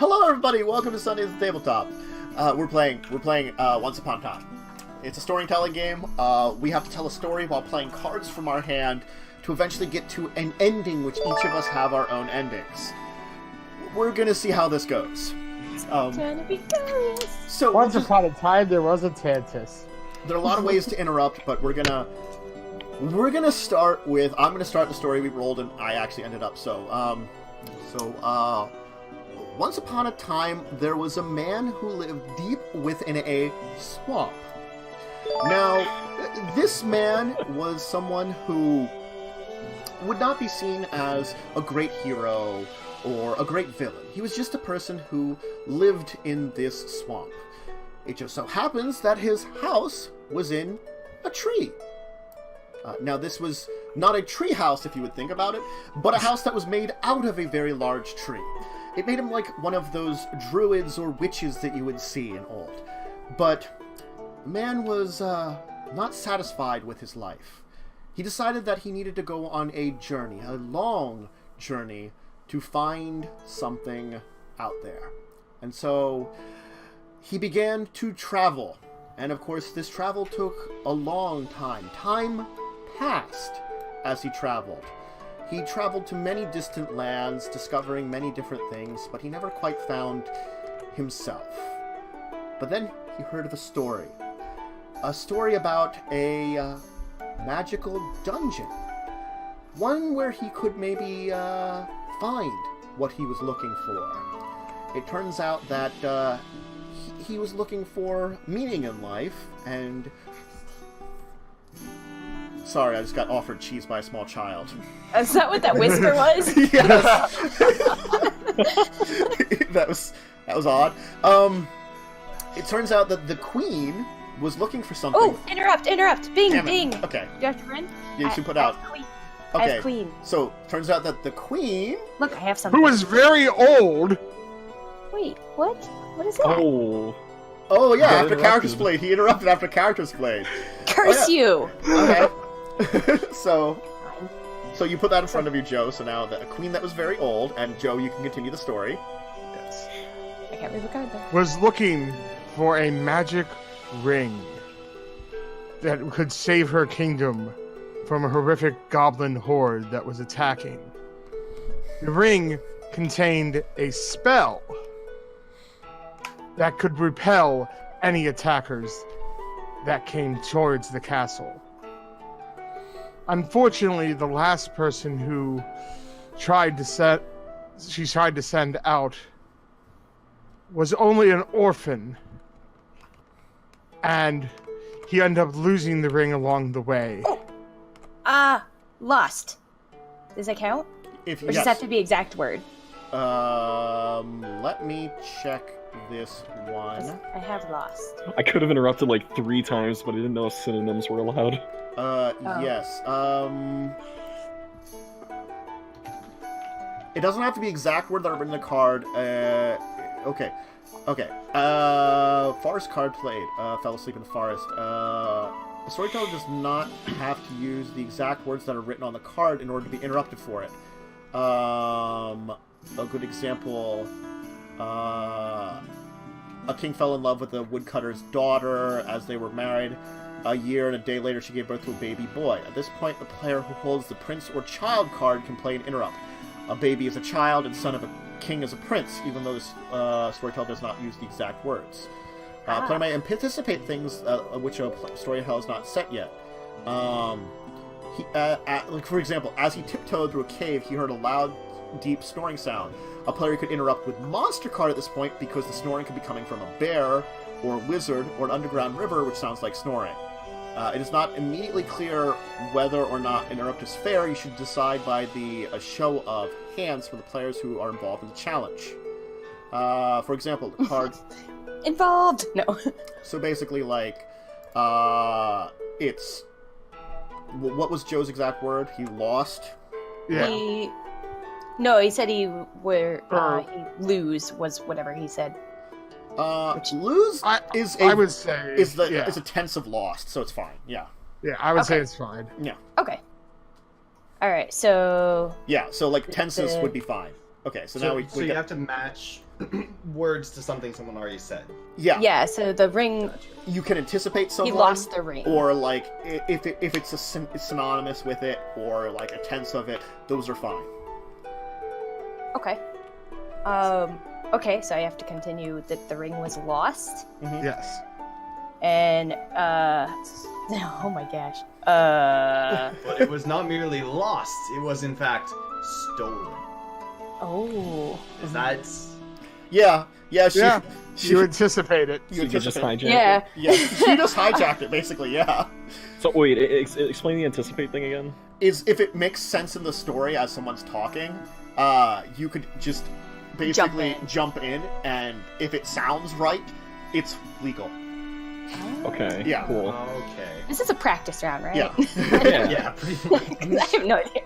Hello, everybody. Welcome to Sundays at Tabletop. We're playing Once Upon a Time. It's a storytelling game. We have to tell a story while playing cards from our hand to eventually get to an ending, which each of us have our own endings. We're gonna see how this goes. Gonna be curious. So Once upon a time, there was a Tantus. there are a lot of ways to interrupt, but we're gonna start with. I'm gonna start the story we rolled, and I actually ended up. Once upon a time, there was a man who lived deep within a swamp. Now, this man was someone who would not be seen as a great hero or a great villain. He was just a person who lived in this swamp. It just so happens that his house was in a tree. Now, this was not a tree house, if you would think about it, but a house that was made out of a very large tree. It made him like one of those druids or witches that you would see in old. But man was not satisfied with his life. He decided that he needed to go on a journey, a long journey, to find something out there. And so he began to travel. And of course, this travel took a long time. Time passed as he traveled. He traveled to many distant lands, discovering many different things, but he never quite found himself. But then he heard of a story about a magical dungeon. One where he could maybe find what he was looking for. It turns out that he was looking for meaning in life, and... Sorry, I just got offered cheese by a small child. Is that what that whisper was? Yes. that was odd. It turns out that the queen was looking for something. Oh, interrupt! Bing, Damn it. bing! Okay. You have to run? Yeah, you should put out. As Okay. queen. So, turns out that the queen... Look, I have something. Who is very old. Wait, what? What is that? Oh, yeah, Got after interrupted. characters played. He interrupted after characters played. Curse you! Okay. So you put that in front of you, Joe. So now the queen that was very old, and Joe, you can continue the story. Yes. I can't read the card though. Was looking for a magic ring that could save her kingdom from a horrific goblin horde that was attacking. The ring contained a spell that could repel any attackers that came towards the castle. Unfortunately, the last person who tried to send out was only an orphan, and he ended up losing the ring along the way. Lost. Does that count? Or does it have to be exact word? Let me check this 'Cause one. I have lost. I could have interrupted like 3 times, but I didn't know synonyms were allowed. Yes. It doesn't have to be exact words that are written in the card. Okay. Forest card played. Fell asleep in the forest. The storyteller does not have to use the exact words that are written on the card in order to be interrupted for it. A good example, a king fell in love with a woodcutter's daughter as they were married. A year and a day later, she gave birth to a baby boy. At this point, the player who holds the prince or child card can play an interrupt. A baby is a child, and son of a king is a prince, even though this storyteller does not use the exact words. Player may anticipate things which a storyteller has not set yet. Like for example, as he tiptoed through a cave, he heard a loud, deep snoring sound. A player could interrupt with monster card at this point because the snoring could be coming from a bear, or a wizard, or an underground river, which sounds like snoring. It is not immediately clear whether or not interrupt is fair. You should decide by the show of hands for the players who are involved in the challenge. For example, the card... Involved! No. So basically, like, it's... What was Joe's exact word? He lost? Yeah. He said he lose was whatever he said. Lose I would say is a tense of lost, so it's fine. Yeah. Yeah, I would say Okay. it's fine. Yeah. Okay. Alright, so... Yeah, so like tenses would be fine. Okay, so So, now we so you have to match words to something someone already said. Yeah. Yeah, so the ring, You can anticipate someone. he lost the ring. Or like if it's synonymous with it, or like a tense of it, those are fine. Okay. Okay, so I have to continue that the ring was lost. Mm-hmm. Yes. And, oh my gosh. But it was not merely lost, it was in fact stolen. Oh. Is that... Yeah. You anticipate it. You You could just anticipate. hijack Yeah. Yeah, she just hijacked it basically. Yeah. So wait, explain the anticipate thing again. Is if it makes sense in the story as someone's talking, you could just basically jump in, and if it sounds right, it's legal. Okay. Yeah. Cool. Okay. This is a practice round, right? Yeah. Yeah, pretty much. I have no idea.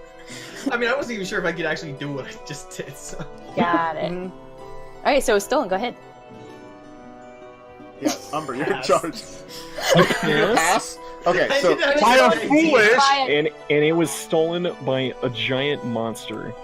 I mean, I wasn't even sure if I could actually do what I just did, so... Got it. Mhm. Alright, so it's stolen. Go ahead. Yeah, Umber, you're in Pass. charge. Pass. Okay, I so did not By a expect- foolish. By And it was stolen by a giant monster.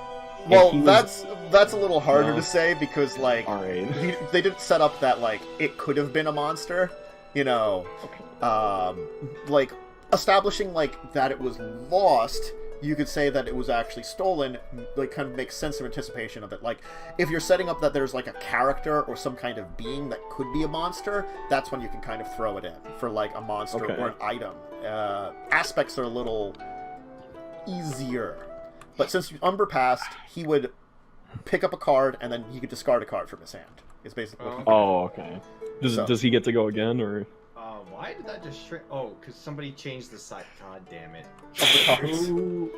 well, And he was- that's a little harder No. to say because like All right. they didn't set up that like it could have been a monster, you know. Okay. Like establishing like that it was lost, you could say that it was actually stolen, like kind of makes sense of anticipation of it. Like if you're setting up that there's like a character or some kind of being that could be a monster, that's when you can kind of throw it in for like a monster Okay. or an item. Aspects are a little easier, but since Umber passed, he would pick up a card and then he could discard a card from his hand. Is basically what he did. Oh, okay. So- Does he get to go again, or? Why did that just shrink? Oh, because somebody changed the site. God damn it. Of the cards. Ooh.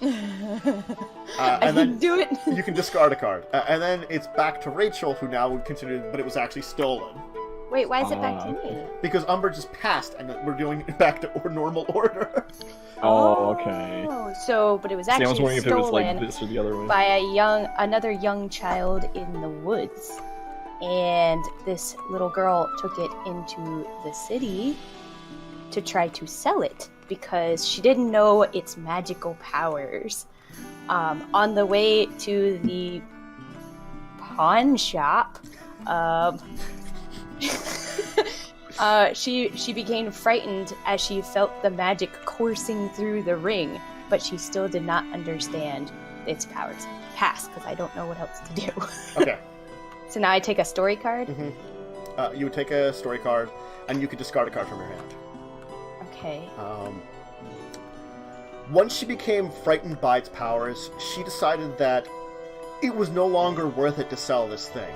I And can then do it. you can discard a card, and then it's back to Rachael, who now would consider, but it was actually stolen Wait, why is it back to me? because Umber just passed, and we're doing it back to normal order. Oh, okay. Oh, so, but it was See, I was actually wondering if it was like stolen this or the other way. by another young child in the woods. And this little girl took it into the city to try to sell it because she didn't know its magical powers. On the way to the pawn shop, she became frightened as she felt the magic coursing through the ring, but she still did not understand its powers. Pass, because I don't know what else to do. Okay. So now I take a story card. You would take a story card, and you could discard a card from your hand. Okay. Once she became frightened by its powers, she decided that it was no longer worth it to sell this thing.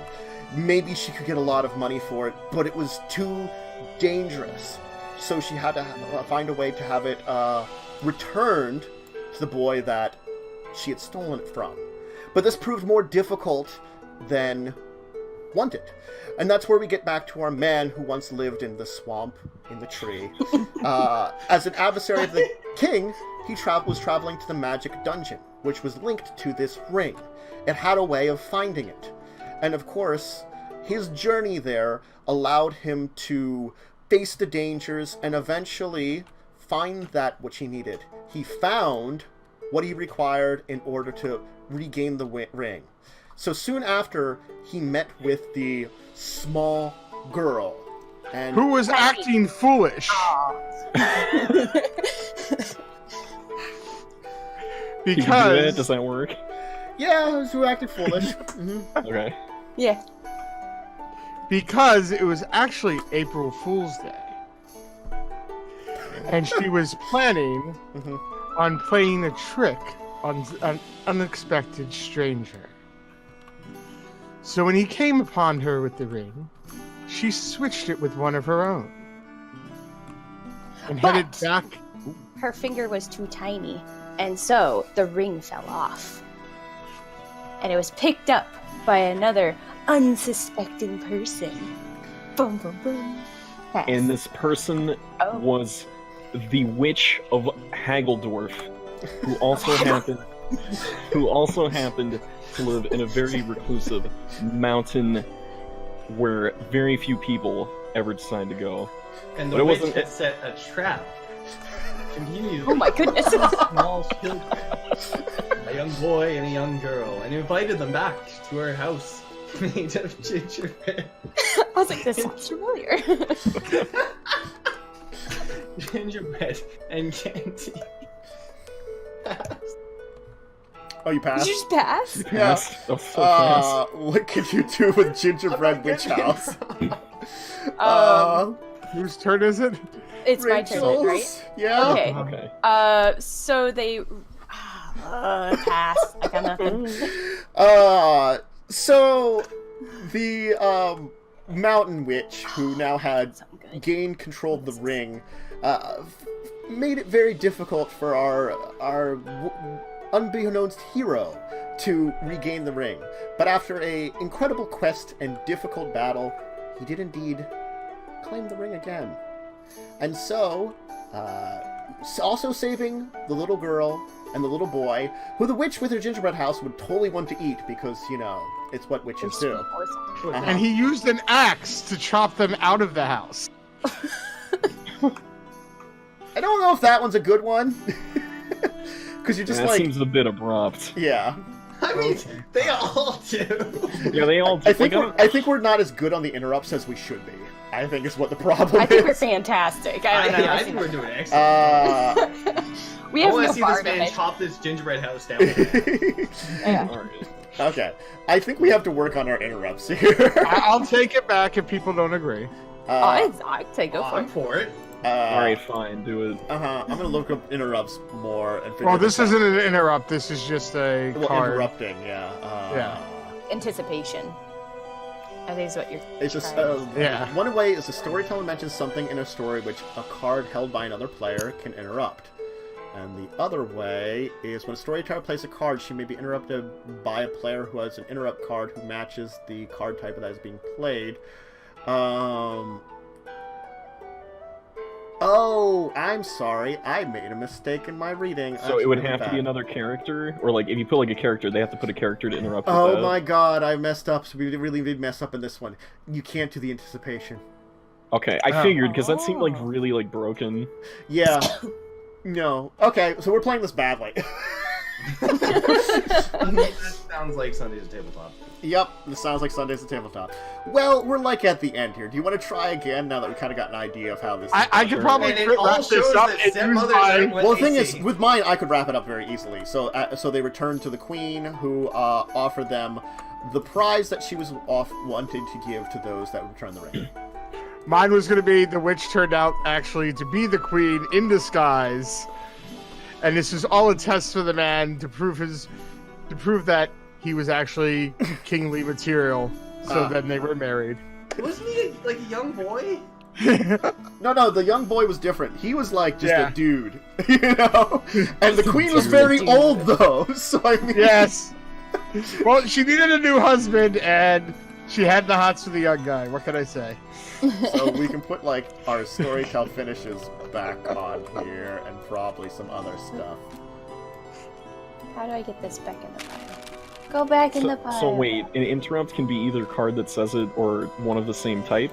Maybe she could get a lot of money for it, but it was too dangerous. So she had to find a way to have it returned to the boy that she had stolen it from. But this proved more difficult than wanted. And that's where we get back to our man who once lived in the swamp, in the tree. As an adversary of the king, he was traveling to the magic dungeon, which was linked to this ring. It had a way of finding it. And of course, his journey there allowed him to face the dangers and eventually find that which he needed. He found what he required in order to regain the ring. So soon after, he met with the small girl. And Who was acting foolish? Can you do that? Because Does that work? yeah, who acted foolish. Okay. Yeah. Because it was actually April Fool's Day. And she was planning on playing a trick on an unexpected stranger. So when he came upon her with the ring, she switched it with one of her own. And headed But- back. Her finger was too tiny, and so the ring fell off. And it was picked up by another unsuspecting person. Boom, boom, boom. Pass. And this person Oh. was the witch of Hageldorf, who also happened to live in a very reclusive mountain where very few people ever decide to go. And But the it witch wasn't- had set a trap. Continue. Oh my goodness. Small children. young boy and a young girl, and invited them back to our house made of gingerbread. I was like, this sounds familiar. Gingerbread and candy. Oh, you passed? Did you just pass? Yeah. Yes, that's so fast. What could you do with gingerbread witch house? Whose turn is it? It's my turn, Rachel's? right? Yeah. Okay. Okay. So they pass. I got nothing. So the mountain witch who now had Something good. gained control of the ring made it very difficult for our unbeknownst hero to regain the ring. But after a incredible quest and difficult battle, he did indeed claim the ring again. And so, also saving the little girl and the little boy, who the witch with her gingerbread house would totally want to eat because, you know, it's what witches do. Uh-huh. And he used an axe to chop them out of the house. I don't know if that one's a good one. Because you're just That like... seems a bit abrupt. Yeah. I mean, they all do. Yeah, they all. I think, like, I think we're not as good on the interrupts as we should be. I think is what the problem I think we're is. fantastic. I don't know. I think we're doing excellent. We I have want no to see this part of man it. chop this gingerbread house down. Yeah. Alright. Okay. I think we have to work on our interrupts here. I'll take it back if people don't agree. I'd say go for I'm it. for it. Alright, fine, do it. I'm gonna look up interrupts more and figure Well, this out. isn't an interrupt. This is just a Well, card. interrupting, yeah. Yeah. Anticipation. I think is what you're It's just trying. Yeah. One way is a storyteller mentions something in a story which a card held by another player can interrupt. And the other way is when a storyteller plays a card, she may be interrupted by a player who has an interrupt card who matches the card type that is being played. Oh, I'm sorry. I made a mistake in my reading. So it would have to be another character? Or, like, if you put, like, a character, they have to put a character to interrupt with Oh that? my god, I messed up. So we really did mess up in this one. You can't do the anticipation. Okay, I figured, because that seemed, like, really, like, broken. Yeah. No. Okay, so we're playing this badly. That sounds like Sunday's Tabletop. Yep, this sounds like Sundays at Tabletop. Well, we're like at the end here. Do you want to try again now that we kind of got an idea of how this is I could probably And it wrap all this shows up that and use stepmothers my... aren't what Well, the they thing is, see. with mine, I could wrap it up very easily. So they returned to the queen, who offered them the prize that she was wanted to give to those that would return the ring. Mine was going to be the witch turned out actually to be the queen in disguise. And this is all a test for the man to prove that he was actually kingly material. So then they were married. Wasn't he like a young boy? No, the young boy was different. He was like just Yeah. a dude, you know? And the queen was very old, though, so I mean... Yes. Well, she needed a new husband, and she had the hots for the young guy. What can I say? So we can put, like, our Storytell finishes back on here, and probably some other stuff. How do I get this back in the pile? Go back in the pile. So wait, an interrupt can be either card that says it or one of the same type?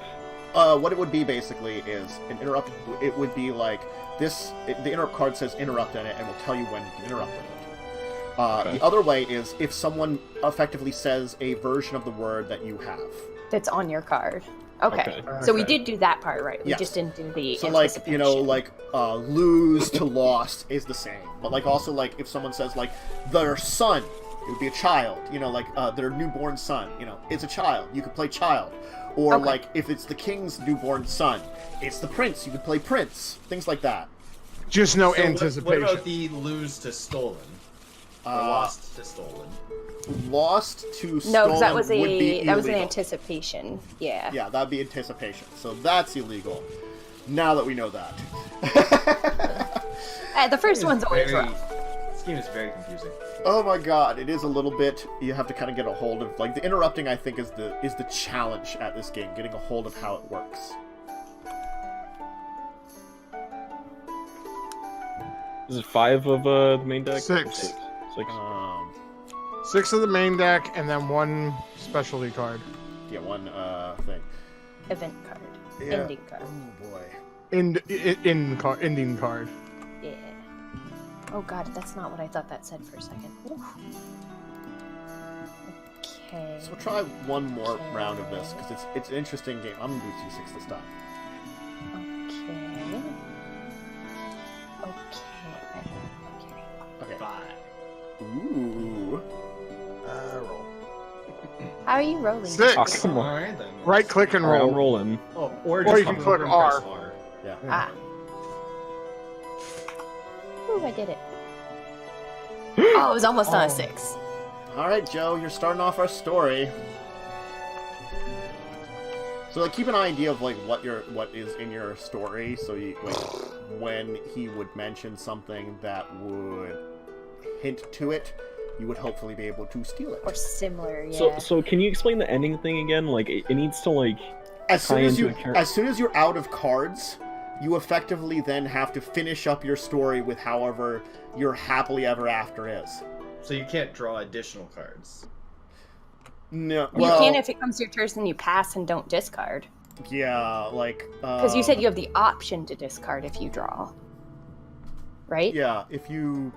What it would be, basically, is an interrupt. It would be like this. The interrupt card says interrupt in it, and will tell you when you can interrupt with it. Okay. The other way is if someone effectively says a version of the word that you have. That's on your card. Okay. Okay. So we did do that part right. We Yes. just didn't do the So, like, you know, anticipation. like, lose to lost is the same. But, like, also, like, if someone says, like, their son, it would be a child. You know, like, their newborn son, you know, it's a child. You could play child. Or, Okay. like, if it's the king's newborn son, it's the prince. You could play prince. Things like that. Just no So anticipation. What about the lose to stolen? Or lost to stolen? Lost to No, stolen because that was would be an illegal. anticipation. Yeah. Yeah, that'd be anticipation. So that's illegal. Now that we know that. The first one's always rough. This game is very confusing. Oh my god, it is a little bit. You have to kind of get a hold of, like, the interrupting. I think is the challenge at this game, getting a hold of how it works. Is it 5 of the main deck? Six. Six. Um, 6 of the main deck, and then 1 specialty card. yeah, one thing. Event card. Yeah. Ending card. Oh boy. Ending card. Yeah. Oh god, that's not what I thought that said for a second. Oof. Okay. So we'll try one more round of this, because it's an interesting game. I'm going to do 2-6 this time. Okay. 5. Ooh. Roll. How are you rolling? 6. Oh, come on. Alright then. Right click and Alright, roll. I'm rolling. Oh, Or just you can come click over and press R. Yeah. Ah. Ooh, I did it. Oh, it was almost on a 6. All right, Joe, you're starting off our story. So, like, keep an idea of like what is in your story. So, you like when he would mention something that would hint to it, you would hopefully be able to steal it. Or similar, yeah. So can you explain the ending thing again? Like, it needs to, like, As soon tie as into you, a character. as soon as you're out of cards, you effectively then have to finish up your story with however your happily ever after is. So you can't draw additional cards. No, You well, can if it comes to your turn and you pass and don't discard. yeah, like Because you said you have the option to discard if you draw. Right? yeah, if you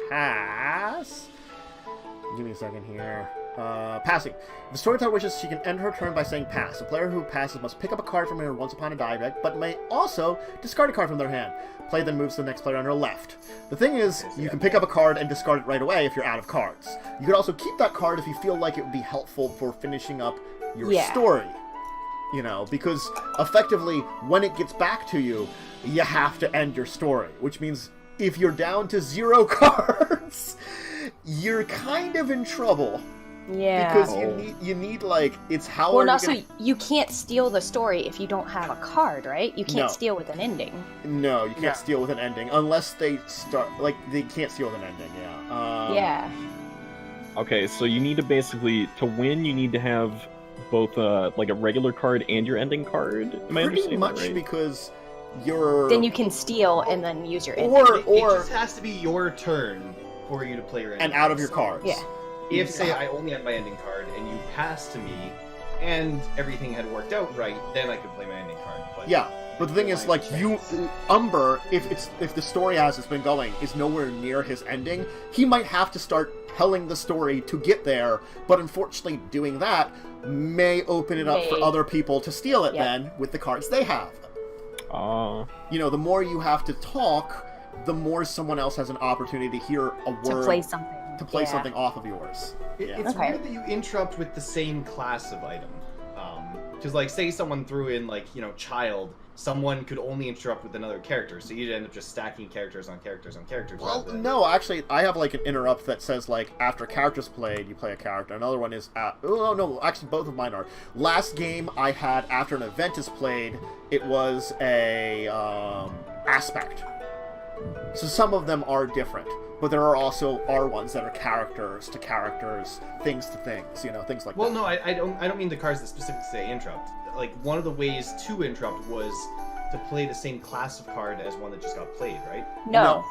pass. Give me a second here. Passing. If the storyteller wishes, she can end her turn by saying pass. The player who passes must pick up a card from her once upon a die deck, but may also discard a card from their hand. Play then moves to the next player on her left. The thing is, you can pick up a card and discard it right away if you're out of cards. You could also keep that card if you feel like it would be helpful for finishing up your story. You know, because effectively, when it gets back to you, you have to end your story, which means if you're down to 0 cards, you're kind of in trouble. Yeah. Because you need like, it's how Well, are and you also, gonna... you can't steal the story if you don't have a card, right? You can't No. steal with an ending. No, you can't Yeah. steal with an ending, unless they start, like, they can't steal with an ending, yeah. Yeah. Okay, so you need to basically, to win, you need to have both, like, a regular card and your ending card? Am I Pretty understanding much that right? because you're... Then you can steal and then use your ending. It just has to be your turn for you to play your ending. And out of your So cards. Yeah. If, say, I only had my ending card and you passed to me and everything had worked out right, then I could play my ending card. But Yeah, but the thing is, like, Umber, if the story as it's been going is nowhere near his ending, he might have to start telling the story to get there, but unfortunately doing that may open it up for other people to steal it then with the cards they have. You know, the more you have to talk, the more someone else has an opportunity to hear a word. To play something. To play something off of yours. It's weird that you interrupt with the same class of item. Because, like, say someone threw in, like, you know, child, someone could only interrupt with another character, so you'd end up just stacking characters on characters on characters. Well, no, actually, I have, like, an interrupt that says, like, after characters played, you play a character. Another one is, oh, no, actually, both of mine are. Last game I had, after an event is played, it was a, aspect. So some of them are different, but there are also ones that are characters to characters, things to things, you know, things like that. Well, no, I don't mean the cards that specifically say interrupt. Like, one of the ways to interrupt was to play the same class of card as one that just got played, right? No.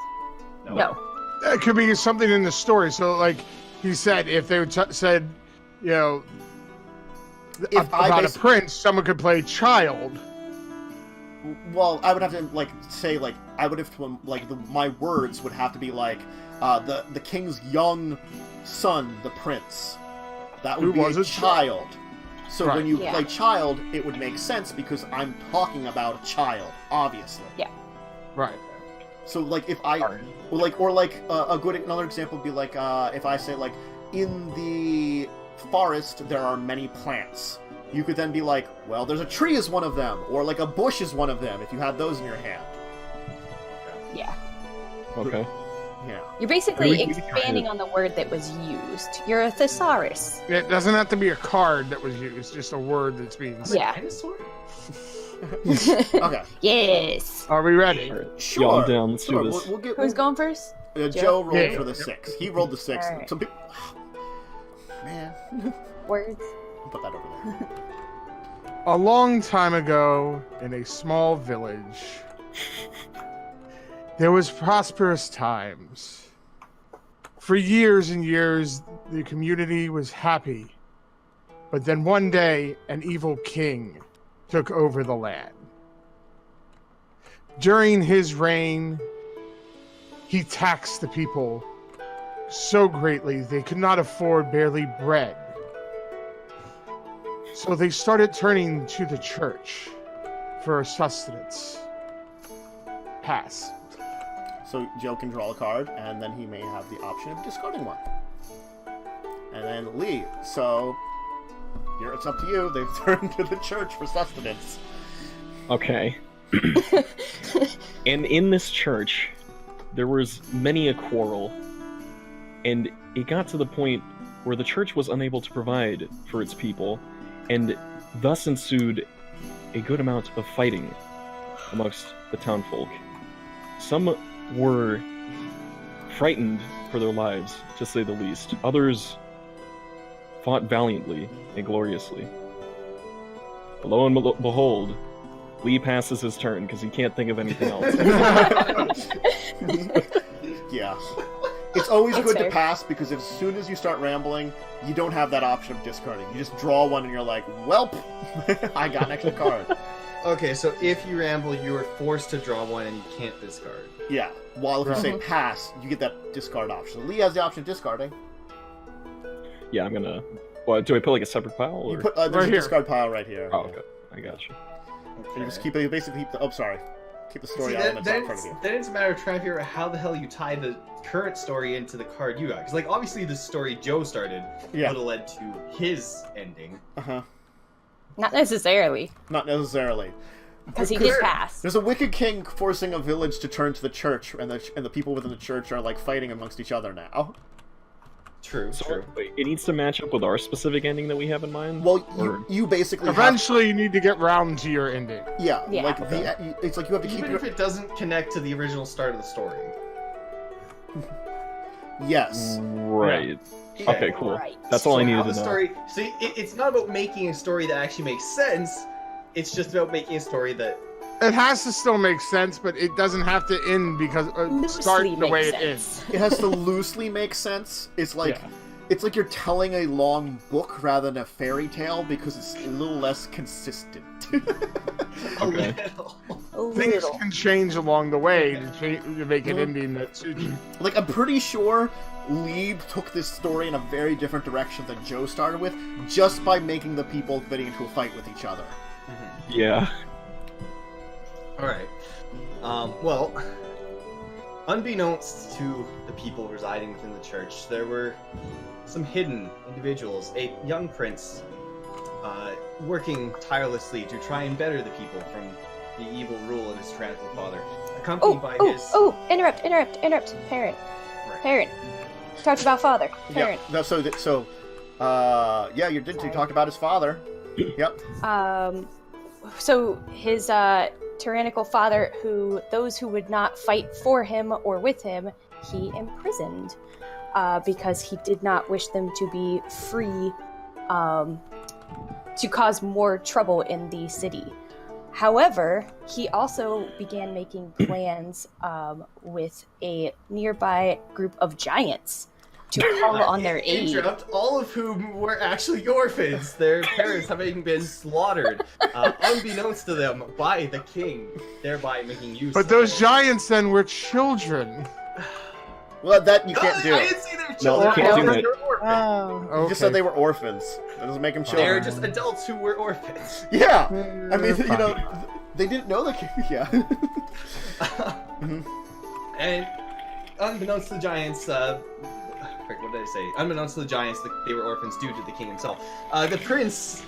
It could be something in the story. So, like he said, if they said, you know, about a prince, someone could play child. Well, I would have to, like, say, like, I would have to, like, my words would have to be, like, the king's young son, the prince. That would be a child. So when you play child, it would make sense because I'm talking about a child, obviously. Yeah. Right. So, like, if I, another example would be, like, if I say, like, in the forest, there are many plants. You could then be like, well, there's a tree is one of them, or like a bush is one of them, if you had those in your hand. Yeah. Okay. Yeah. You're basically expanding on the word that was used. You're a thesaurus. It doesn't have to be a card that was used, just a word that's being said. Yeah. Okay. Yes. Are we ready? Sure. Yeah, I'm down. Let's do this. Who's going first? Joe rolled for the 6. He rolled the 6. Right. Some people... Man. Words. Put that over there. A long time ago, in a small village, there was prosperous times. For years and years, the community was happy. But then one day, an evil king took over the land. During his reign, he taxed the people so greatly they could not afford barely bread. So they started turning to the church for sustenance. Pass. So Joe can draw a card, and then he may have the option of discarding one. And then Lee, so it's up to you. They've turned to the church for sustenance. Okay. And in this church, there was many a quarrel, and it got to the point where the church was unable to provide for its people, and thus ensued a good amount of fighting amongst the townfolk. Some were frightened for their lives, to say the least. Others fought valiantly and gloriously. Lo and behold, Lee passes his turn because he can't think of anything else. Yeah. It's always That's good fair. to pass, because as soon as you start rambling, you don't have that option of discarding. You just draw one and you're like, welp, I got an extra card. Okay, so if you ramble, you are forced to draw one and you can't discard. Yeah. While if you say pass, you get that discard option. Lee has the option of discarding. Yeah, I'm gonna... Well, do I put like a separate pile? Or... You put there's Right a here. discard pile right here. Oh, okay. I got you. And you just keep it, basically keep the, oh, sorry. Keep the story See, elements then, out in front of you. then it's a matter of trying to figure out how the hell you tie the current story into the card you got. Because, like, obviously the story Joe started Yeah. would have led to his ending. Uh-huh. Not necessarily, Not necessarily. because he did pass. There's a wicked king forcing a village to turn to the church, and the people within the church are, like, fighting amongst each other now. True, So true. it needs to match up with our specific ending that we have in mind? Well, Or- you basically have... Eventually, you need to get round to your ending. Yeah, Yeah. like, Okay. it's like you have to keep Even your... if it doesn't connect to the original start of the story. Yes. Right. Yeah. Okay, cool. Right. That's all I So needed how to the know. story... See, it's not about making a story that actually makes sense. It's just about making a story that... It has to still make sense, but it doesn't have to end because start Loosely the way makes it ends. sense. It has to loosely make sense. It's like... Yeah. It's like you're telling a long book rather than a fairy tale, because it's a little less consistent. Okay. A Things little. can change along the way to make an ending that suits you. Like, I'm pretty sure Lieb took this story in a very different direction than Joe started with, just by making the people getting into a fight with each other. Yeah. Alright. Well, unbeknownst to the people residing within the church, there were some hidden individuals, a young prince, working tirelessly to try and better the people from the evil rule of his tyrannical father, accompanied by his... Interrupt, parent. Right. Parent. Talked about father. Parent. Yeah, yeah, you did. You talked about his father. Yep. So his tyrannical father, who those who would not fight for him or with him, he imprisoned because he did not wish them to be free to cause more trouble in the city. However, he also began making plans with a nearby group of giants to call on their aid. Interrupt, all of whom were actually orphans, their parents having been slaughtered, unbeknownst to them, by the king, thereby making use But of those it. giants then were children. Well, that you can't do. I didn't say they were No, children. you can't do I that. said they were orphans. Oh, You just said they were orphans. That doesn't make them children. They're just adults who were orphans. Yeah. I mean, you know, they didn't know the king. Yeah. And unbeknownst to the giants, what did I say? Unbeknownst to the giants, they were orphans due to the king himself. The prince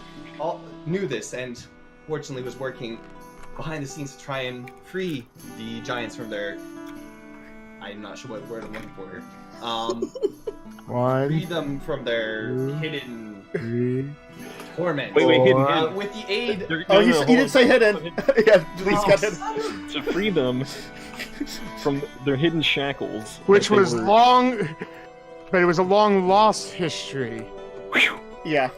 knew this and fortunately was working behind the scenes to try and free the giants from their... I'm not sure what word I'm looking for here. Free One, them from their hidden 3. torment. Wait, hidden. With the aid... Oh, you didn't say hidden. Yeah, please got it. To free them from their hidden shackles. Which that they was were- long, but it was a long lost history. Yeah.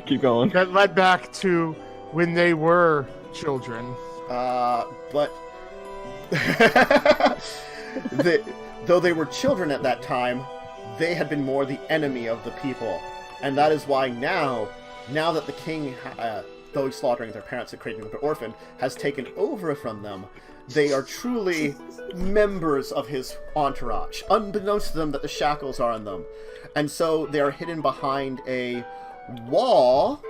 Keep going. That led back to when they were children. But though they were children at that time, they had been more the enemy of the people, and that is why now that the king though slaughtering their parents and creating them orphaned, has taken over from them, they are truly members of his entourage, unbeknownst to them that the shackles are on them. And so they are hidden behind a wall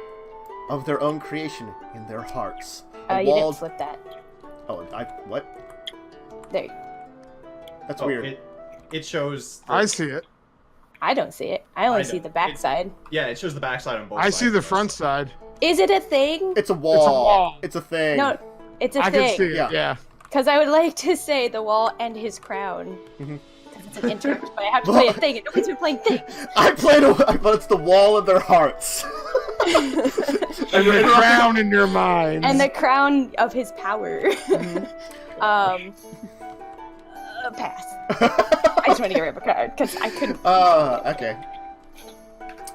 of their own creation in their hearts. You didn't flip that. Oh, what? There. That's weird. It shows... I see it. I don't see it. I only see the backside. Yeah, it shows the backside on both I sides. see the front side. Is it a thing? It's a wall. It's a thing. No, it's a I thing. can see it, yeah. Because I would like to say the wall and his crown. Mhm. Because it's an interaction, but I have to play a thing, and nobody's been playing things. But it's the wall of their hearts. And the crown in your mind. And the crown of his power. Pass. I just want to get rid of a card, because I couldn't... Okay.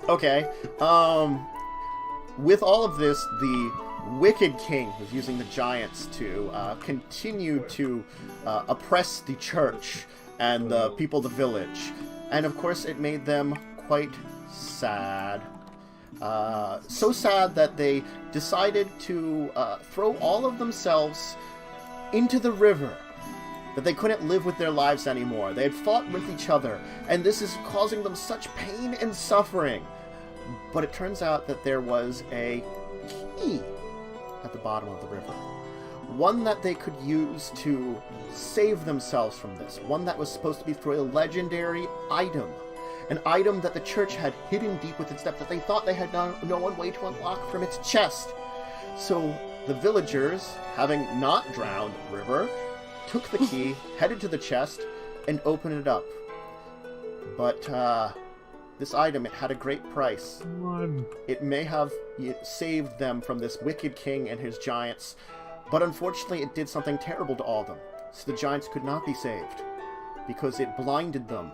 Okay. With all of this, the Wicked King was using the giants to continue to oppress the church and the people of the village. And of course, it made them quite sad. So sad that they decided to throw all of themselves into the river. That they couldn't live with their lives anymore. They had fought with each other, and this is causing them such pain and suffering. But it turns out that there was a key at the bottom of the river. One that they could use to save themselves from this. One that was supposed to be through a legendary item. An item that the church had hidden deep within its depth that they thought they had no one way to unlock from its chest. So the villagers, having not drowned River, took the key, headed to the chest, and opened it up. But this item, it had a great price. It may have saved them from this wicked king and his giants, but unfortunately it did something terrible to all of them. So the giants could not be saved, because it blinded them.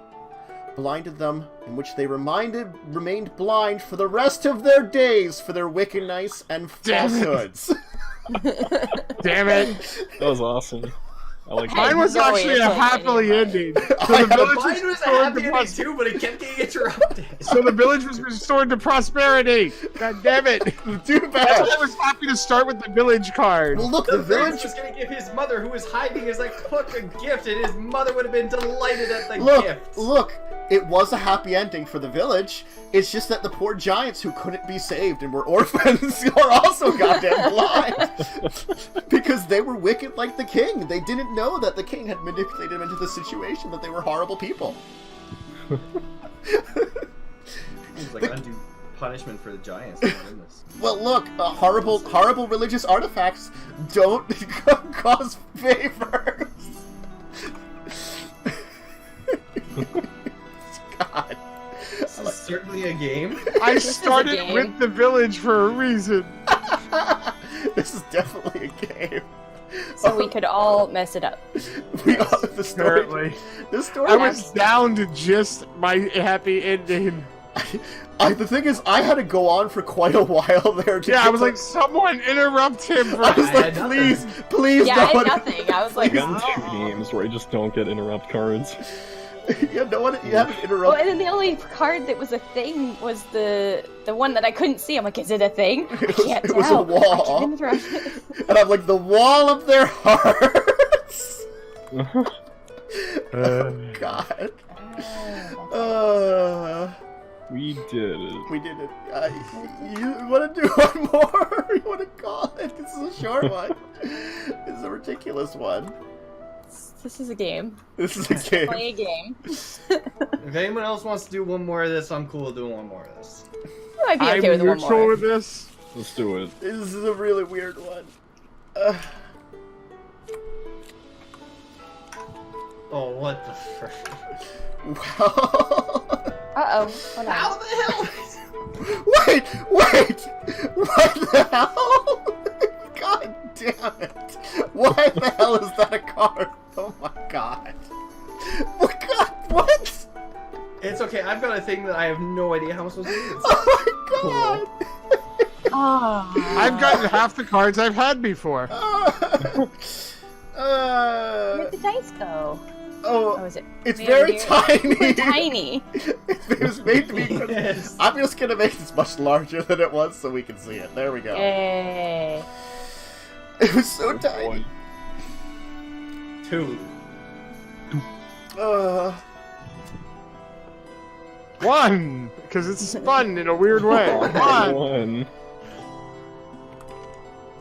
Blinded them, in which they remained blind for the rest of their days for their wickedness and falsehoods. Damn it! That was awesome. I like that. Mine was actually a happily ending. So the village Mine was a restored happy to ending too, but it kept getting interrupted. So the village was restored to prosperity. God damn it! Too That's bad. why I was happy to start with the village card. Well, look, The the village village... was going to give his mother, who was hiding, his look, a gift, and his mother would have been delighted at the gift. Look, it was a happy ending for the village. It's just that the poor giants who couldn't be saved and were orphans are also goddamn blind. Because they were wicked like the king. They didn't know that the king had manipulated them into the situation, that they were horrible people. It's like undue punishment for the giants. Oh, goodness. Well, look, horrible religious artifacts don't cause favors. God. This is certainly a game. I is a started game. with the village for a reason. This is definitely a game. So we could all mess it up. The story. Apparently. The story. I was down to just my happy ending. The thing is, I had to go on for quite a while there. Yeah, I was like, someone interrupt him. I was I like, had please, Yeah, no I one. had nothing. I was I've like, gotten two oh. games where I just don't get interrupt cards. Yeah, no one. You haven't Oh, interrupted. and then the only card that was a thing was the one that I couldn't see. I'm like, is it a thing? I can't It was a tell. wall. I can't interrupt it. And I'm like, the wall of their hearts. Oh, God. We did it. We did it. You want to do one more? You want to call it? This is a short one. This is a ridiculous one. This is a game. This is a game. Play a game. If anyone else wants to do one more of this, I'm cool with doing one more of this. I might be okay I'm with one neutral more. with this. Let's do it. This is a really weird one. Oh, what the frick? Well... Uh-oh. Hold on. How the hell? Wait! What the hell? God damn it! Why the hell is that a card? Oh my god! What? God, what? It's okay, I've got a thing that I have no idea how I'm supposed to do. Oh my god! Oh. I've gotten half the cards I've had before. Where'd the dice go? Oh, is it? it's made very here? tiny. Tiny. It was made to be. Yes. I'm just gonna make this much larger than it was so we can see it. There we go. Yay. It was so tiny. 2. One, because it's fun in a weird way. One. 1.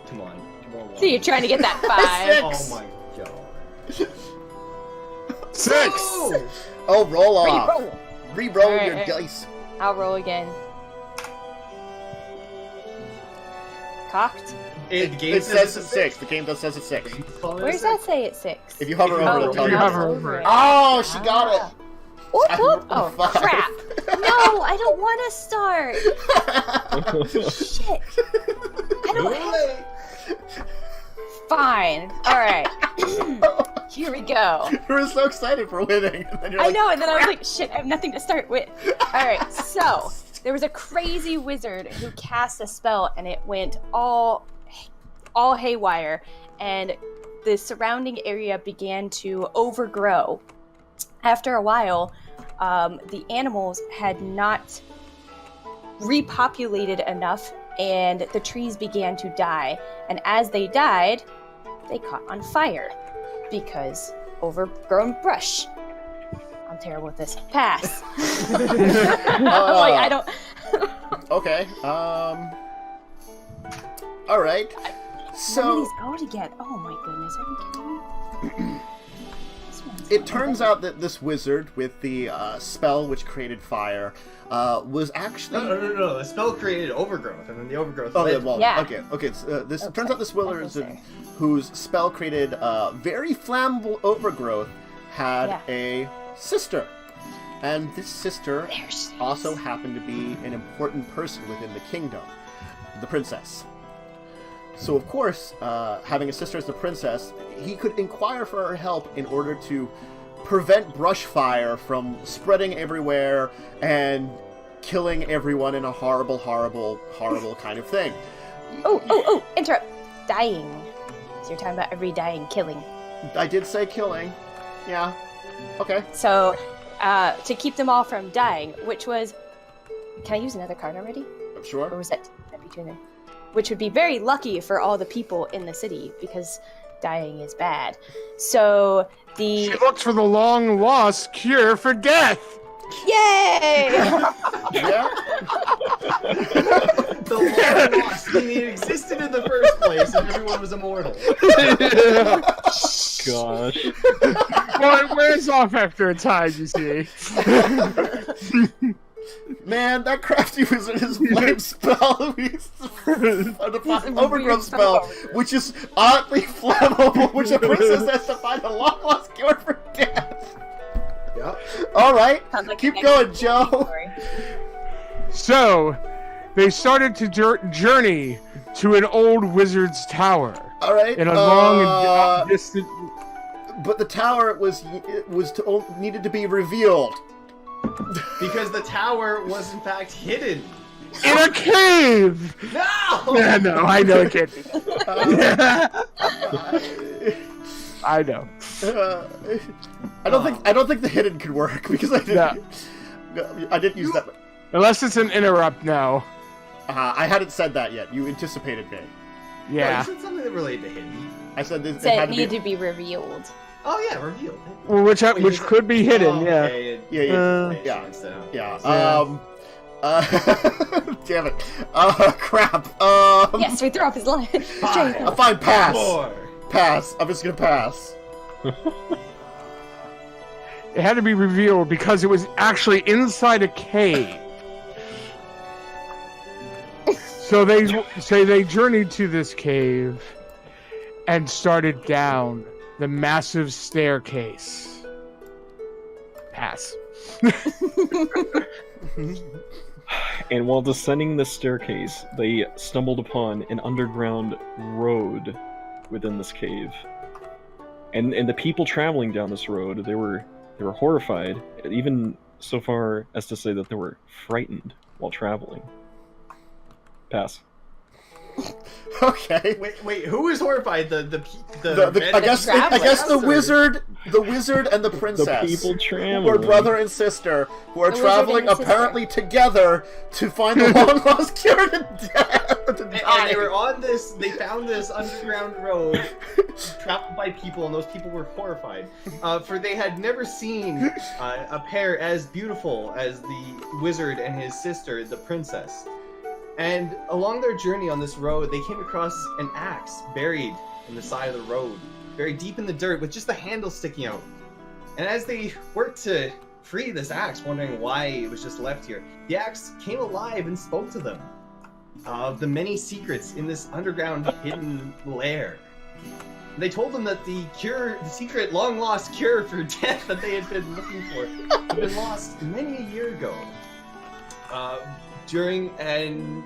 Come on. More 1. So you're trying to get that 5. Six. Oh my god. 6. Oh, roll off. Re-roll. Re-roll Alright, your alright. dice. I'll roll again. Cocked. It says it's 6. The game does says it's 6. Where does that say it's 6? If you hover If you over, hover it'll tell over you. it. hover over it. Oh, she got it. Whoop, I whoop. rolled Oh, 5. crap. No, I don't want to start. Shit. I don't. Fine. All right. Here we go. You were so excited for winning. And then you're I like, know, and then I was like, shit, I have nothing to start with. All right, so there was a crazy wizard who cast a spell, and it went all haywire, and the surrounding area began to overgrow. After a while, the animals had not repopulated enough, and the trees began to die. And as they died, they caught on fire because overgrown brush. I'm terrible at this. Pass. I don't. Okay. All right. Some of So these go to get. Oh my goodness, are you kidding me? This one's it not turns good. out that this wizard with the spell which created fire was actually. No. The spell created overgrowth, and then the overgrowth. Oh, led yeah, to- well, Yeah. okay. This Oh, turns out this sorry. wizard whose spell created very flammable overgrowth had Yeah. a sister, and this sister There she is. also happened to be an important person within the kingdom, the princess. So of course, having a sister as the princess, he could inquire for her help in order to prevent brush fire from spreading everywhere and killing everyone in a horrible kind of thing. Oh, interrupt. Dying. So you're talking about every dying killing. I did say killing. Yeah. Okay. So, to keep them all from dying, which was... Can I use another card already? Or Sure. was that between them? Which would be very lucky for all the people in the city, because dying is bad. So, She the... looked for the long-lost cure for death. Yay! Yeah. The long lost. I mean, it existed in the first place, and everyone was immortal. Gosh. Well, it wears off after a time, you see. Man, that crafty wizard is flame spell. The overgrowth weird spell, spell. which is oddly flammable, which a princess has to find a long lost cure for death. Yep. All right, Sounds like keep the going, next Joe. story. So, they started to journey to an old wizard's tower All right. in a long and distant. But the tower needed to be revealed. Because the tower was in fact hidden. In a cave! No! Yeah, no, I know it can't be. I know. I don't think the hidden could work because I didn't use that. Unless it's an interrupt now. I hadn't said that yet. You anticipated me. Yeah. You said something that related to hidden. I said this. Said it it had needed to to be revealed. Oh yeah, revealed. Well, which could be hidden, Oh, yeah. okay. Yeah, yeah, Yeah. yeah. Yeah. Damn it. Crap. Yes, we throw up his line. A fine pass. 4. Pass. I'm just gonna pass. It had to be revealed because it was actually inside a cave. So they journeyed to this cave and started down the massive staircase. Pass. And while descending the staircase, they stumbled upon an underground road within this cave. And the people traveling down this road, they were horrified, even so far as to say that they were frightened while traveling. Pass. Okay. Wait, who was horrified? The I guess the wizard and the The princess. people Who are traveling. brother and sister who are The wizard traveling and the apparently together to find the long lost cure to death. And they were on this. They found this underground road, trapped by people, and those people were horrified, for they had never seen a pair as beautiful as the wizard and his sister, the princess. And along their journey on this road, they came across an axe buried in the side of the road, buried deep in the dirt, with just the handle sticking out. And as they worked to free this axe, wondering why it was just left here, the axe came alive and spoke to them of the many secrets in this underground hidden lair. They told them that the secret long-lost cure for death that they had been looking for had been lost many a year ago. During an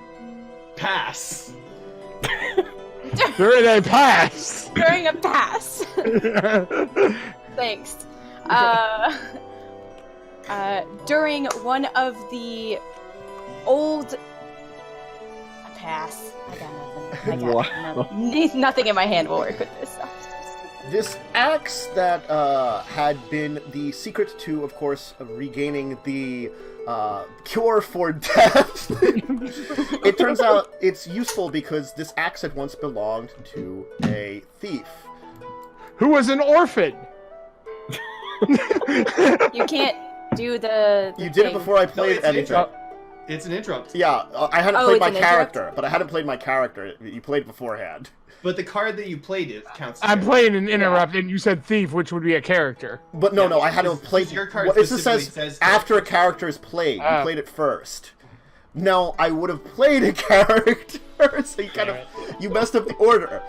pass. During a pass. During a pass. Thanks. During one of the old... A pass. I got nothing. Wow. Nothing in my hand will work with this. This axe that had been the secret to, of course, regaining the cure for death. It turns out it's useful because this axe had once belonged to a thief. Who was an orphan. You can't do the You did it thing. before I played it's an anything. interrupt. It's an interrupt. Yeah, I hadn't Oh, played it's my an interrupt? character, but I hadn't played my character. You played beforehand. But the card that you played it counts. I'm playing an interrupt, and you said thief, which would be a character. But no, Yeah, I hadn't because played. your card Well, it just specifically says says after a character is played. You Oh. played it first. No, I would have played a character, so you messed up the order.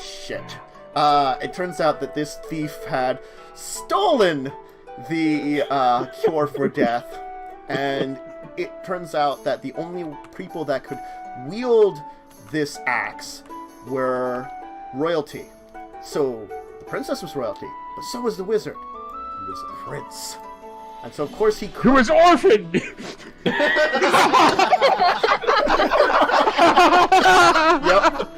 Shit. It turns out that this thief had stolen the cure for death, and it turns out that the only people that could wield this axe were royalty. So the princess was royalty, but so was the wizard. He was a prince. And so of course he could. Who was orphaned. Yep.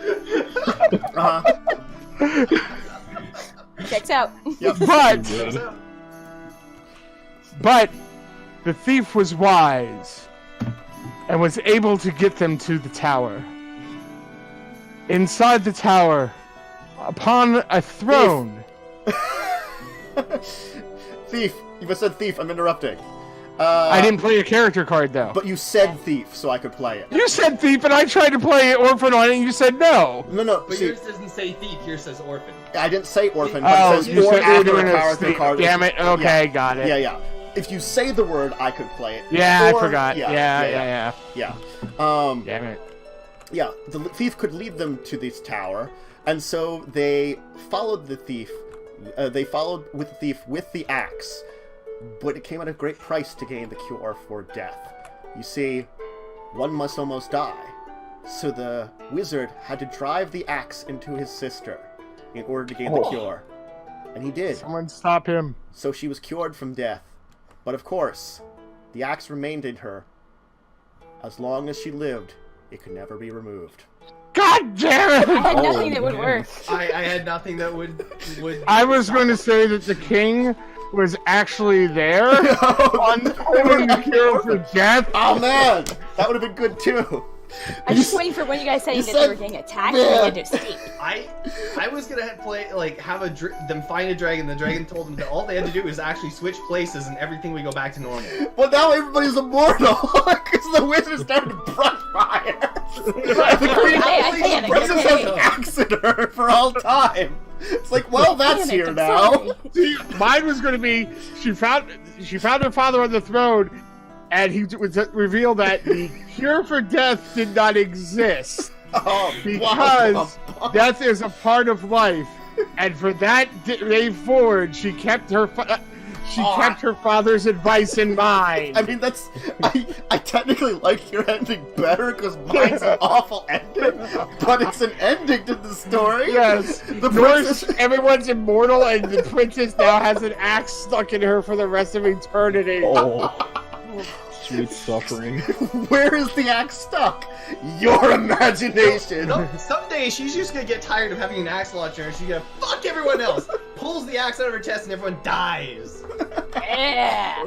Checks out. Yep. But the thief was wise and was able to get them to the tower. Inside the tower, upon a throne. Thief. You just said thief. I'm interrupting. I didn't play a character card though. But you said thief, so I could play it. You said thief, and I tried to play orphan on it, and you said no. No. But See, yours doesn't say thief. Yours says orphan. I didn't say orphan, but Oh, it says you or said you were after doing a a character thief. card. Damn it. Okay, Yeah. got it. Yeah. If you say the word, I could play it. Yeah, Or- I forgot. Yeah. Damn it. Yeah, the thief could lead them to this tower, and so they followed the thief. They followed with the thief with the axe, but it came at a great price to gain the cure for death. You see, one must almost die, so the wizard had to drive the axe into his sister in order to gain the cure, and he did. Someone stop him. So she was cured from death. But of course, the axe remained in her. As long as she lived, it could never be removed. God damn it! I had nothing that would work. I had nothing that would. I was going to say that the king was actually there on the cure for death. Oh man, that would have been good too. I'm just waiting for when you guys saying you that they said- were getting attacked and they had to escape. I was gonna have them find a dragon. The dragon told them that all they had to do was actually switch places, and everything would go back to normal. Well, now everybody's immortal because the wizard started to brush fire. I panicked, Princess okay. has axe in her for all time. It's like, well, that's Panicked, here I'm now. sorry. See, mine was going to be she found her father on the throne, and he was revealed that the cure for death did not exist Oh, because wow. death is a part of life, and for that day forward, she kept her father's advice in mind. I mean, that's. I technically like your ending better because mine's an awful ending, but it's an ending to the story. Yes, The yours, princess. everyone's immortal, and the princess now has an axe stuck in her for the rest of eternity. Oh. Sweet suffering. Where is the axe stuck? Your imagination. No, someday she's just gonna get tired of having an axe launcher and she's gonna fuck everyone else. Pulls the axe out of her chest and everyone dies. Yeah.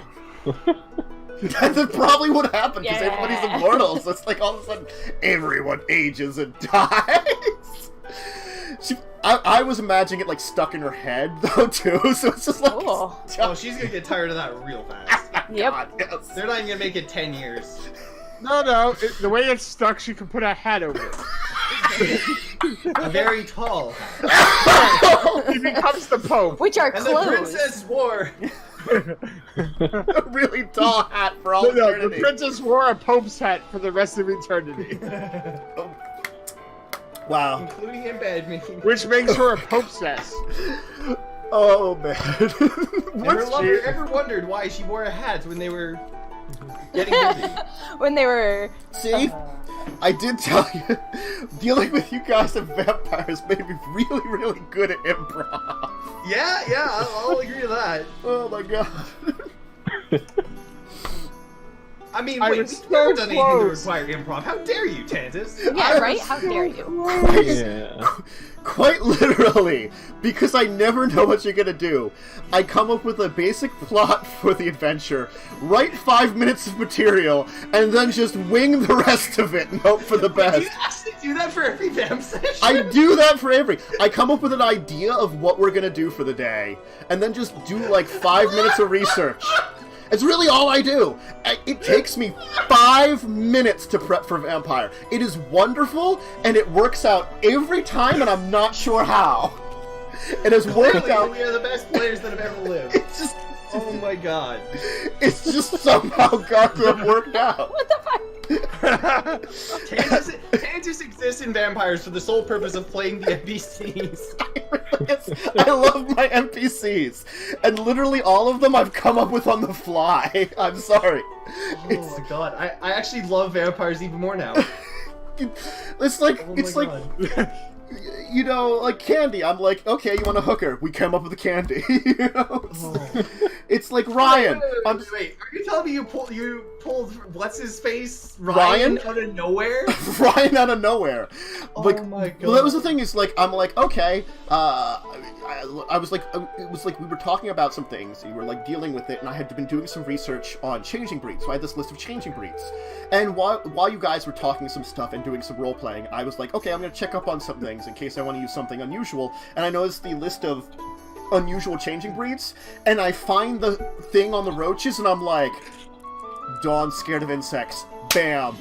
That's probably what happened because Yeah. everybody's immortal. So it's like all of a sudden everyone ages and dies. I was imagining it like stuck in her head though too. So it's just like Oh. Oh, she's gonna get tired of that real fast. Yep. God, yes. They're not even gonna make it 10 years. No, the way it's stuck, she can put a hat over it. A very tall hat. He becomes the Pope. Which are And the closed. princess wore. A really tall hat for all No, the eternity. princess wore a Pope's hat for the rest of eternity, Wow. Including in bed, making. which makes her a Popesess. Oh man. Never What's lover ever wondered why she wore a hat when they were getting busy. When they were. See? I did tell you, dealing with you guys and vampires made me really, really good at improv. Yeah, I'll agree to that. Oh my god. I mean, I wait, was we've never so done anything to close. require improv. How dare you, Tantus? Yeah, right? How dare you? Yeah. Quite literally, because I never know what you're gonna do. I come up with a basic plot for the adventure, write 5 minutes of material, and then just wing the rest of it and hope for the Do best. you actually do that for every vamp session? I do that for every. I come up with an idea of what we're gonna do for the day, and then just do like 5 minutes of research. It's really all I do. It takes me 5 minutes to prep for Vampire. It is wonderful, and it works out every time, and I'm not sure how. It has worked Clearly, out. we are the best players that have ever lived. It's just, Oh my god. it's just somehow goddamn worked out. What the fuck? Tantus exists in vampires for the sole purpose of playing the NPCs. I love my NPCs, and literally all of them I've come up with on the fly. I'm sorry. Oh my god. I actually love vampires even more now. It's like Oh it's my like God. you know, like candy. I'm like, okay, you want a hooker? We came up with a candy. You know? Oh. It's like Ryan. I'm Wait, are you telling me you pulled what's his face? Ryan? Out of nowhere? Ryan out of nowhere. Like, Oh my god. well, that was the thing. Is like, I'm like, okay. I was like, it was like we were talking about some things. You were like dealing with it, and I had been doing some research on changing breeds. So I had this list of changing breeds. And while you guys were talking some stuff and doing some role playing, I was like, okay, I'm gonna check up on some things in case I want to use something unusual. And I noticed the list of unusual changing breeds, and I find the thing on the roaches, and I'm like, Dawn's scared of insects. Bam.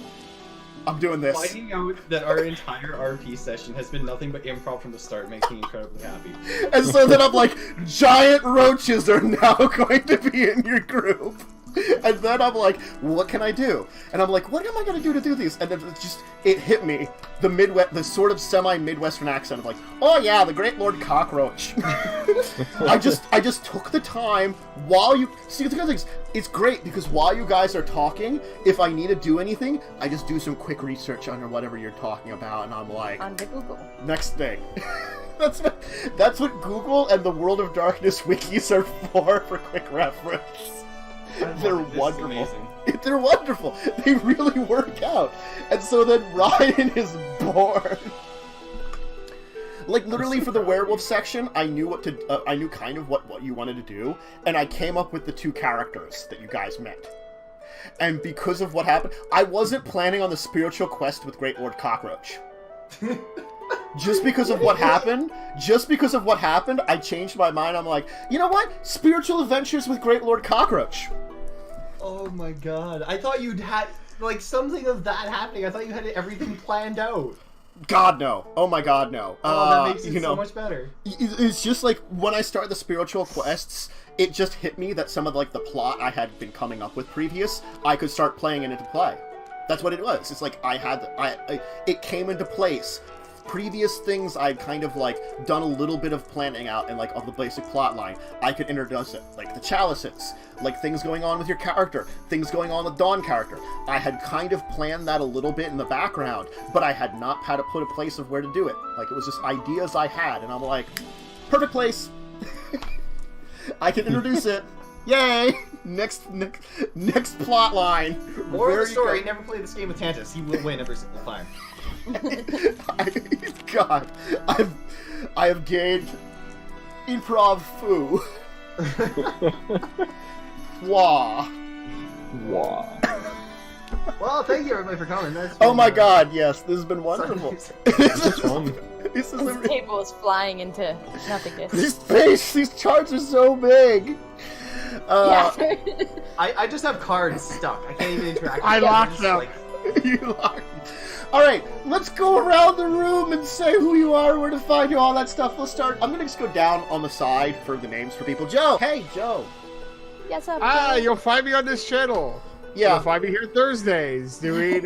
I'm doing this. Finding out that our entire RP session has been nothing but improv from the start makes me incredibly happy. And so then I'm like, giant roaches are now going to be in your group. And then I'm like, what can I do? And I'm like, what am I going to do these? And then it hit me, the sort of semi-Midwestern accent of like, oh yeah, the Great Lord Cockroach. I just took the time while you, see the good things, it's great because while you guys are talking, if I need to do anything, I just do some quick research under whatever you're talking about, and I'm like, On the Google. next thing. That's what Google and the World of Darkness wikis are for quick reference. They're This is wonderful. amazing. They're wonderful. They really work out. And so then Ryan is born. Like literally for the werewolf section, I knew what to. I knew kind of what you wanted to do, and I came up with the 2 characters that you guys met. And because of what happened, I wasn't planning on the spiritual quest with Great Lord Cockroach. Just because of what happened, I changed my mind. I'm like, you know what? Spiritual adventures with Great Lord Cockroach. Oh my god. I thought you'd had, like, something of that happening. I thought you had everything planned out. God, no. Oh my god, no. Oh, that makes it so much better. It's just like, when I started the spiritual quests, it just hit me that some of, like, the plot I had been coming up with previous, I could start playing it into play. That's what it was. It's like, it came into place. Previous things I'd kind of like done a little bit of planning out and like of the basic plot line, I could introduce it, like the chalices, like things going on with your character, things going on with Dawn character. I had kind of planned that a little bit in the background, but I had not had to put a place of where to do it. Like it was just ideas I had, and I'm like, perfect place. I can introduce it. Yay! Next plot line. Moral of Very the story: good. never play this game with Tantus. He will win every single time. God, I have gained improv foo. Wow. Wow. Well, thank you everybody for coming. That's Oh been, my God, yes, this has been wonderful. It's fun. This is This table is flying into nothingness. these charts are so big. Yeah. I just have cards stuck. I can't even interact. I with them. locked It's them. like- You are. All right, let's go around the room and say who you are, where to find you, all that stuff. Let's start. I'm gonna just go down on the side for the names for people. Joe. Hey, Joe. Yes, up. You'll find me on this channel. Yeah. You'll find me here Thursdays doing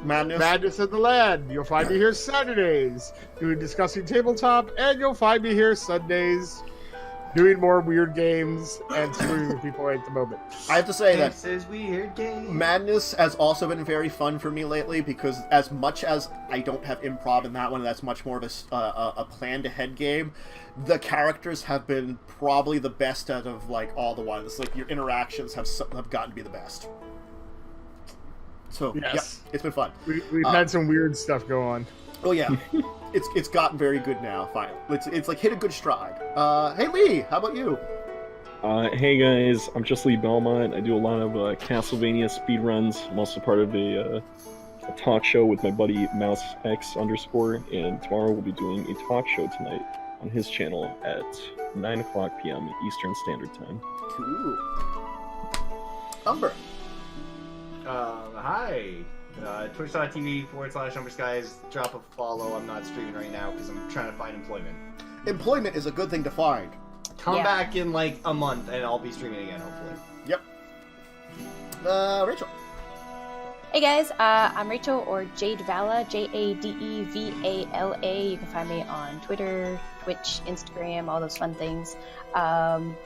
Madness. Madness of the Land. You'll find me here Saturdays doing Discussing Tabletop, and you'll find me here Sundays doing more weird games and screwing with people at the moment. I have to say that This is weird game. Madness has also been very fun for me lately because as much as I don't have improv in that one, that's much more of a planned ahead game. The characters have been probably the best out of like all the ones. Like your interactions have gotten to be the best. So Yes. yeah, it's been fun. We've had some weird stuff go on. Oh yeah, it's gotten very good now. Finally, it's like hit a good stride. Hey Lee, how about you? Hey guys, I'm just Lee Belmont. I do a lot of Castlevania speedruns. I'm also part of a talk show with my buddy MouseX_, and tomorrow we'll be doing a talk show tonight on his channel at 9:00 p.m. Eastern Standard Time. Cool. Umber. Hi. Twitch.tv/UmberSkies. Drop a follow. I'm not streaming right now because I'm trying to find employment. Employment is a good thing to find. Come Yeah. back in like a month and I'll be streaming again, hopefully. Yep. Rachel. Hey guys, I'm Rachael, or Jade Vala, Jadevala. You can find me on Twitter, Twitch, Instagram, all those fun things. I'm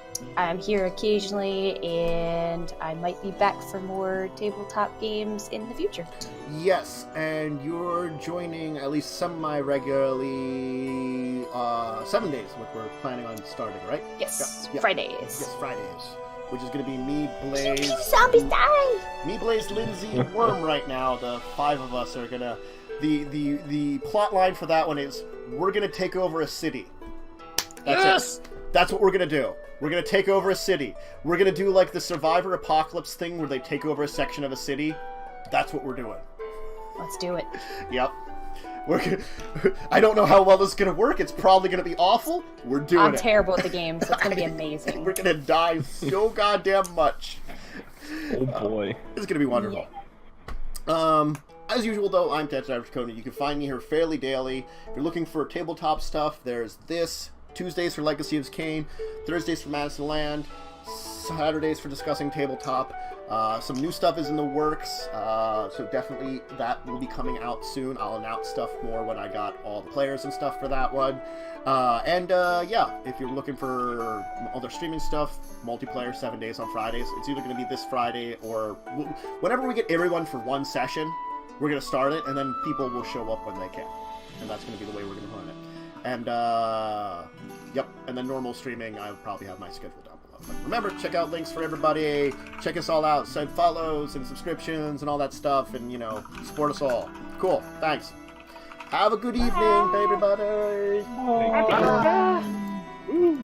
here occasionally, and I might be back for more tabletop games in the future. Yes, and you're joining at least semi-regularly 7 days, which we're planning on starting, right? Yes, Yeah. Fridays. Yes, Fridays. Which is going to be me, Blaze, Zombies die! Lindsay, Worm right now. The five of us are going to... The plot line for that one is, we're going to take over a city. That's it. That's what we're going to do. We're going to take over a city. We're going to do like the Survivor Apocalypse thing where they take over a section of a city. That's what we're doing. Let's do it. Yep. I don't know how well this is going to work. It's probably going to be awful. We're doing I'm it. terrible at the game, so it's going to be amazing. We're going to die so goddamn much. Oh boy. It's going to be wonderful. As usual, though, I'm Tabletop. You can find me here fairly daily. If you're looking for tabletop stuff, there's this. Tuesdays for Legacy of Kain, Thursdays for Madison Land, Saturdays for Discussing Tabletop. Some new stuff is in the works, so definitely that will be coming out soon. I'll announce stuff more when I got all the players and stuff for that one. Yeah, if you're looking for other streaming stuff, multiplayer 7 days on Fridays. It's either going to be this Friday or whenever we get everyone for one session, we're going to start it, and then people will show up when they can. And that's going to be the way we're going to run it. And, yep, and then normal streaming, I'll probably have my schedule down below. But remember, check out links for everybody, check us all out, send follows and subscriptions and all that stuff, and, you know, support us all. Cool, thanks. Have a good evening, everybody! Thank you.